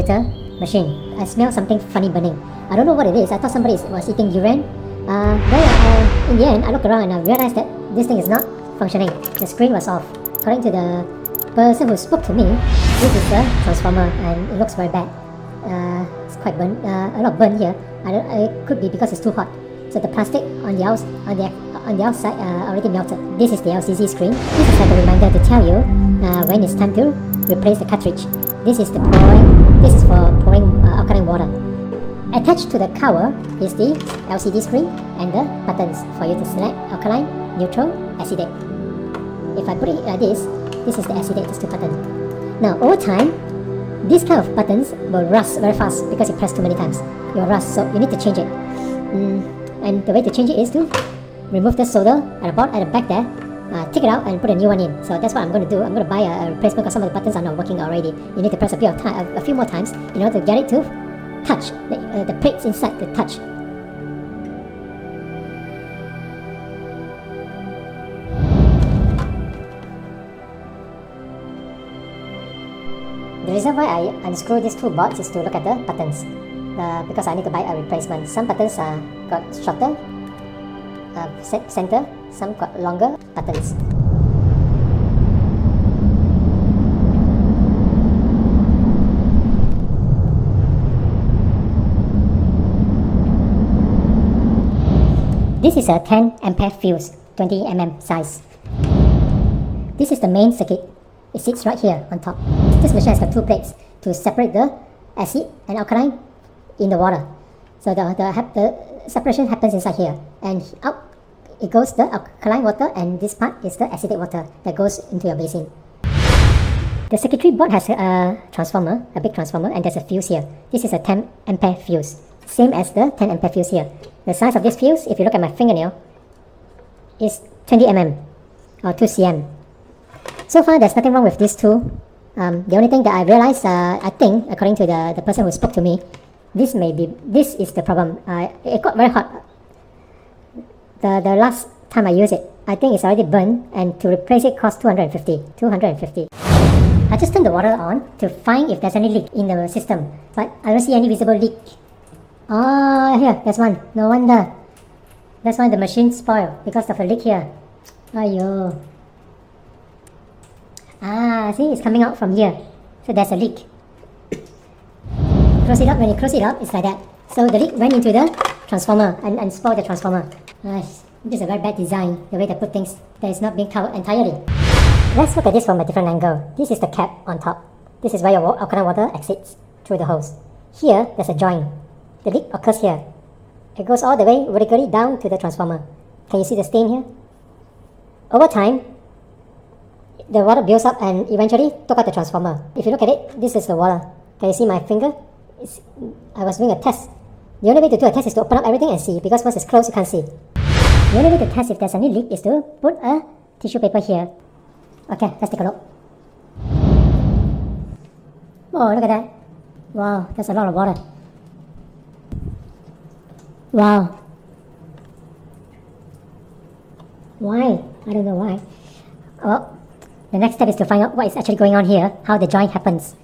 computer machine. I smell something funny burning. I don't know what it is. I thought somebody was eating durian. In the end, I looked around and I realized that this thing is not functioning. The screen was off. According to the person who spoke to me, this is a transformer and it looks very bad. It's quite burnt, a lot of burn here. It could be because it's too hot. So the plastic on the outside already melted. This is the LCD screen. This is like a reminder to tell you when it's time to replace the cartridge. This is for pouring alkaline water. Attached to the cover is the LCD screen and the buttons for you to select alkaline, neutral, acetate. If I put it like this is the acetate, just the button. Now over time, these kind of buttons will rust very fast because you press too many times. It will rust, so you need to change it. And the way to change it is to remove the solder at the back there, take it out and put a new one in. So that's what I'm going to do. I'm going to buy a replacement because some of the buttons are not working already. You need to press a few more times in order to get it to touch, the plates inside to touch. The reason why I unscrew these two boards is to look at the buttons, because I need to buy a replacement. Some buttons got shorter center, some got longer buttons. This is a 10 ampere fuse, 20 mm size. This is the main circuit. It sits right here on top. This machine has got two plates to separate the acid and alkaline in the water. So the separation happens inside here, and out it goes the alkaline water, and this part is the acidic water that goes into your basin. The circuitry board has a transformer, a big transformer, and there's a fuse here. This is a 10 ampere fuse, same as the 10 ampere fuse here. The size of this fuse, if you look at my fingernail, is 20 mm or 2 cm. So far, there's nothing wrong with these two. The only thing that I realized, I think, according to the person who spoke to me, this is the problem. It got very hot. The last time I used it, I think it's already burned, and to replace it cost 250. I just turned the water on to find if there's any leak in the system, but I don't see any visible leak. Oh, here, there's one. No wonder. That's why the machine spoiled, because of a leak here. Aiyo. See, it's coming out from here. So there's a leak. Close it up. When you close it up, it's like that. So the leak went into the transformer and spoiled the transformer. This is a very bad design, the way they put things that is not being covered entirely. Let's look at this from a different angle. This is the cap on top. This is where your alkaline water exits through the hose. Here, there's a joint. The leak occurs here. It goes all the way vertically down to the transformer. Can you see the stain here? Over time, the water builds up and eventually took out the transformer. If you look at it, this is the water. Can you see my finger? I was doing a test. The only way to do a test is to open up everything and see, because once it's closed, you can't see. The only way to test if there's any leak is to put a tissue paper here. Okay, let's take a look. Oh, look at that. Wow, that's a lot of water. Wow. Why? I don't know why. Well, the next step is to find out what is actually going on here, how the joint happens.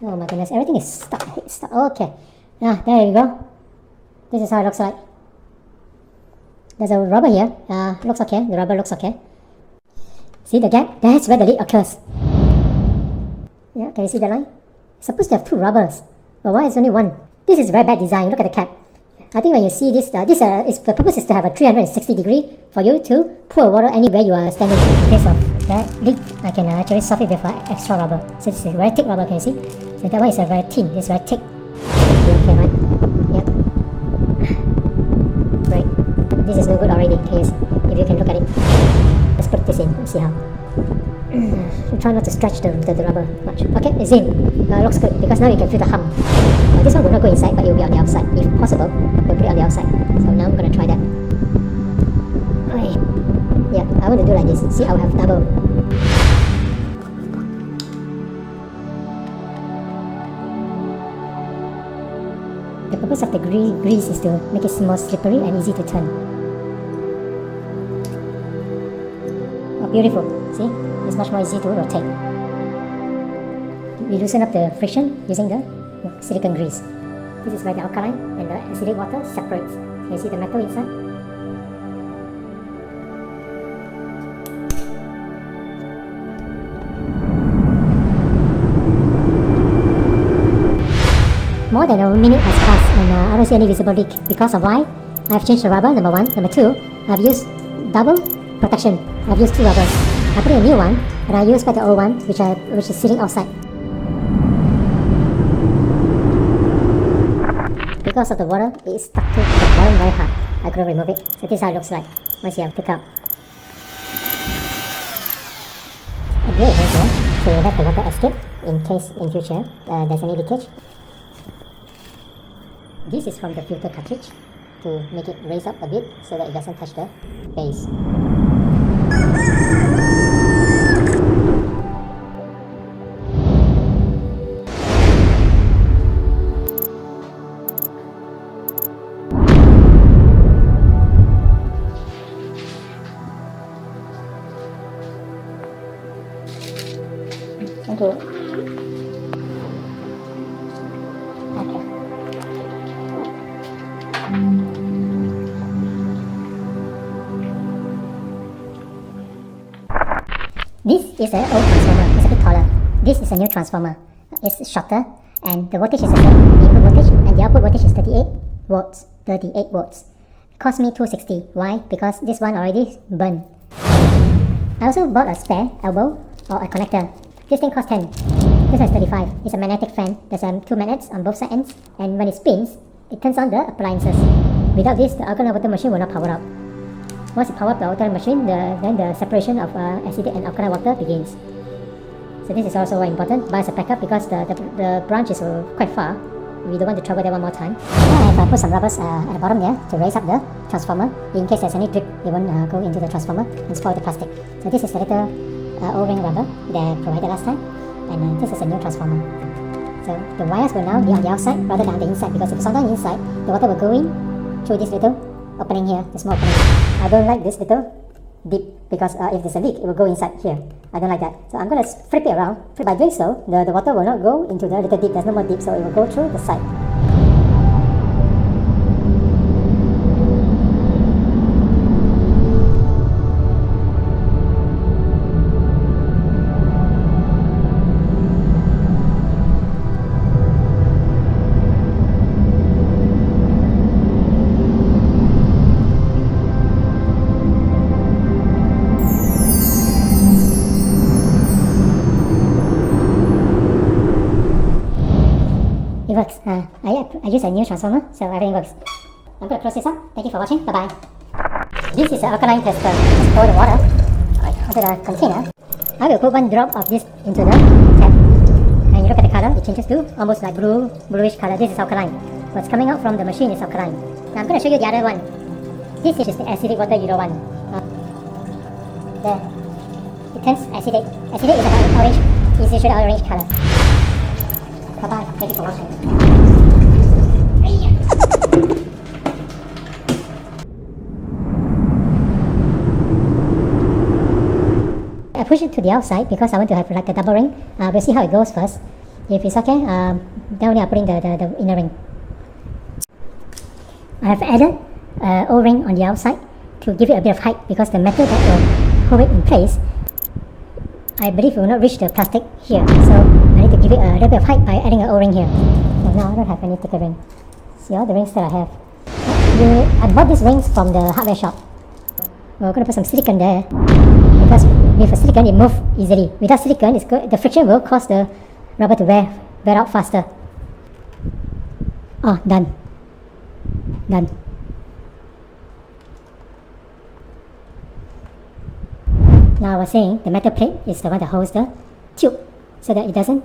Oh my goodness, everything is stuck. Okay. There you go. This is how it looks like. There's a rubber here. Looks okay. The rubber looks okay. See the gap? That's where the leak occurs. Yeah, can you see the line? It's supposed to have two rubbers. But why is only one? This is very bad design. Look at the cap. I think when you see this, the purpose is to have a 360 degree for you to pour water anywhere you are standing. In case of that leak, I can actually solve it with extra rubber. So this is a very thick rubber, can you see? So that one is a very thin, it's very thick. Okay, right? Yep. Right. This is no good already, can you see? If you can look at it. Let's put this in, let's see how. Try not to stretch the rubber much. Okay, it's in. Looks good, because now you can feel the hum. This one will not go inside, but it will be on the outside. If possible, we'll put it on the outside. So now I'm going to try that. Yeah, I want to do like this. See, I'll have double. The purpose of the grease is to make it more slippery and easy to turn. Oh, beautiful. See? It's much more easy to rotate. we loosen up the friction using the silicone grease. This is where the alkaline and the acidic water separates. You see the metal inside? More than a minute has passed and I don't see any visible leak. Because of why? I've changed the rubber, number one. Number two, I've used double protection. I've used two rubbers. I put in a new one and I used the old one which is sitting outside. Because of the water, it is stuck to the bottom very hard. I couldn't remove it. So this is how it looks like once you have took out. A drill hole here to let the water escape in case in future there's any leakage. This is from the filter cartridge to make it raise up a bit so that it doesn't touch the base. Thank you. Okay. This is an old transformer. It's a bit taller. This is a new transformer. It's shorter and the voltage is the same. The input voltage and the output voltage is 38 volts. 38 volts. It cost me 260. Why? Because this one already burned. I also bought a spare elbow or a connector. This thing costs 10. This one is 35. It's a magnetic fan. There's two magnets on both side ends, and when it spins, it turns on the appliances. Without this, the AOWater machine will not power up. Once it powers up the water machine, then the separation of acidic and alkaline water begins. So this is also very important. Buy as a backup because the branch is quite far. We don't want to travel there one more time. Now I have put some rubbers at the bottom there to raise up the transformer. In case there's any drip, it won't go into the transformer and spoil the plastic. So this is the little O-ring rubber that I provided last time, and this is a new transformer. So the wires will now be on the outside rather than on the inside, because if it's on the inside, the water will go in through this little opening here, the small opening. I don't like this little dip because if there's a leak, it will go inside here. I don't like that. So I'm going to flip it around. By doing so, the water will not go into the little dip. There's no more dip, so it will go through the side. It works. I use a new transformer, so everything works. I'm going to close this up. Thank you for watching. Bye-bye. This is an alkaline tester. Just pour the water onto the container. I will put one drop of this into the tap. And you look at the color, it changes to almost like bluish color. This is alkaline. What's coming out from the machine is alkaline. Now I'm going to show you the other one. This is the acidic water Euro 1. There. It turns acidic. Acidic is about orange. It's usually orange color. Bye-bye. Thank you for watching. I push it to the outside because I want to have like a double ring. We'll see how it goes first. If it's okay, then only I'll put in the inner ring. I have added O-ring on the outside to give it a bit of height because the metal that will hold it in place, I believe it will not reach the plastic here. So I need to give it a little bit of height by adding an O-ring here. So now I don't have any thicker ring. See all the rings that I have. I bought these rings from the hardware shop. We're going to put some silicone there because with a silicone it moves easily. Without silicone, the friction will cause the rubber to wear out faster. Oh, done. Done. Now I was saying the metal plate is the one that holds the tube so that it doesn't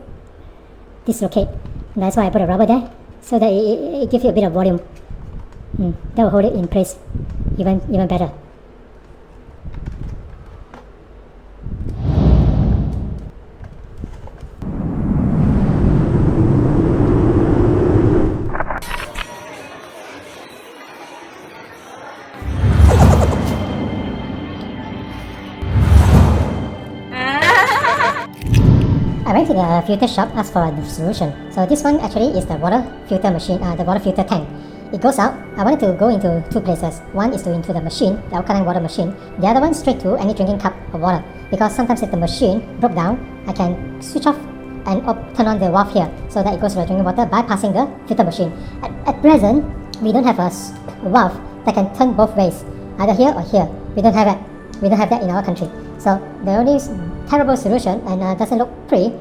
dislocate. And that's why I put a rubber there so that it gives you a bit of volume. That will hold it in place even better. I went to the filter shop, asked for a solution. So this one actually is the water filter machine, the water filter tank. It goes out. I wanted to go into two places. One is to into the machine, the alkaline water machine. The other one straight to any drinking cup of water. Because sometimes if the machine broke down, I can switch off and turn on the valve here so that it goes to the drinking water bypassing the filter machine. At present, we don't have a valve that can turn both ways, either here or here. We don't have that. We don't have that in our country. So the only terrible solution, and doesn't look pretty,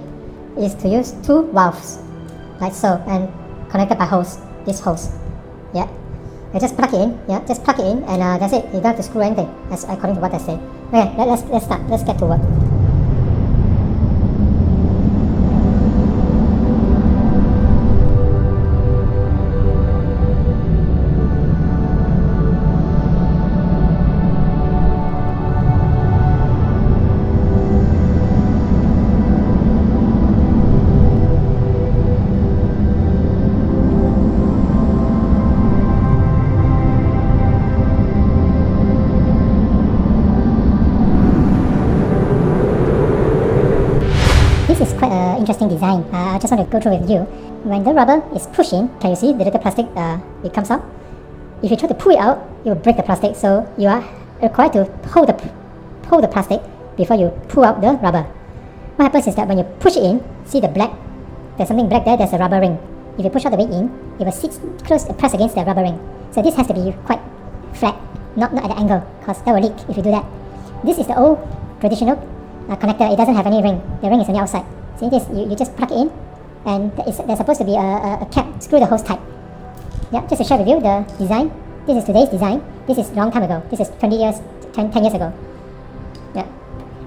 is to use two valves, like so, and connected by hose. This hose. Yeah, you just plug it in. Yeah, just plug it in, and that's it. You don't have to screw anything, as according to what they say. Okay, let's start. Let's get to work. This is quite an interesting design. I just want to go through with you. When the rubber is pushing, can you see the little plastic, it comes out? If you try to pull it out, it will break the plastic, so you are required to hold the plastic before you pull out the rubber. What happens is that when you push it in, see the black, there's something black there, there's a rubber ring. If you push out the way in, it will sit close, press against the rubber ring. So this has to be quite flat, not at the angle, because that will leak if you do that. This is the old traditional connector. It doesn't have any ring. The ring is on the outside. See this? You just plug it in, and there's supposed to be a cap. Screw the hose tight. Yeah, just to share with you the design. This is today's design. This is long time ago. This is 10 years ago. Yeah,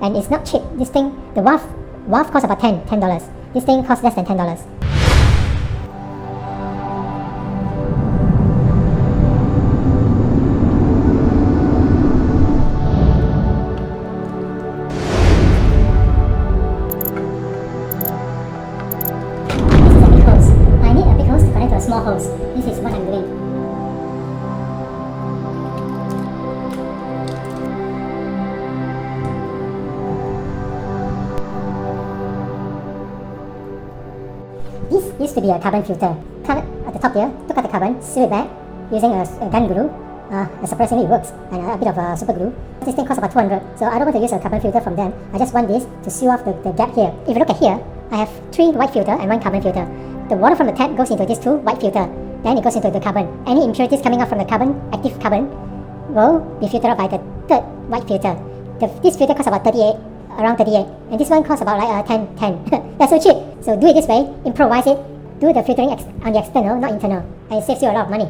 and it's not cheap. This thing, the valve costs about $10. This thing costs less than $10. Small hose. This is what I'm doing. This used to be a carbon filter. Cut it at the top here, took out the carbon, sealed it back using a gun glue. Surprisingly it works, and a bit of super glue. This thing costs about $200, so I don't want to use a carbon filter from them. I just want this to seal off the gap here. If you look at here, I have 3 white filter and 1 carbon filter. The water from the tap goes into these 2 white filter, then it goes into the carbon. Any impurities coming out from the carbon, active carbon, will be filtered out by the 3rd white filter. This filter costs about around 38, and this one costs about like 10. That's so cheap. So do it this way, improvise it, do the filtering on the external, not internal, and it saves you a lot of money.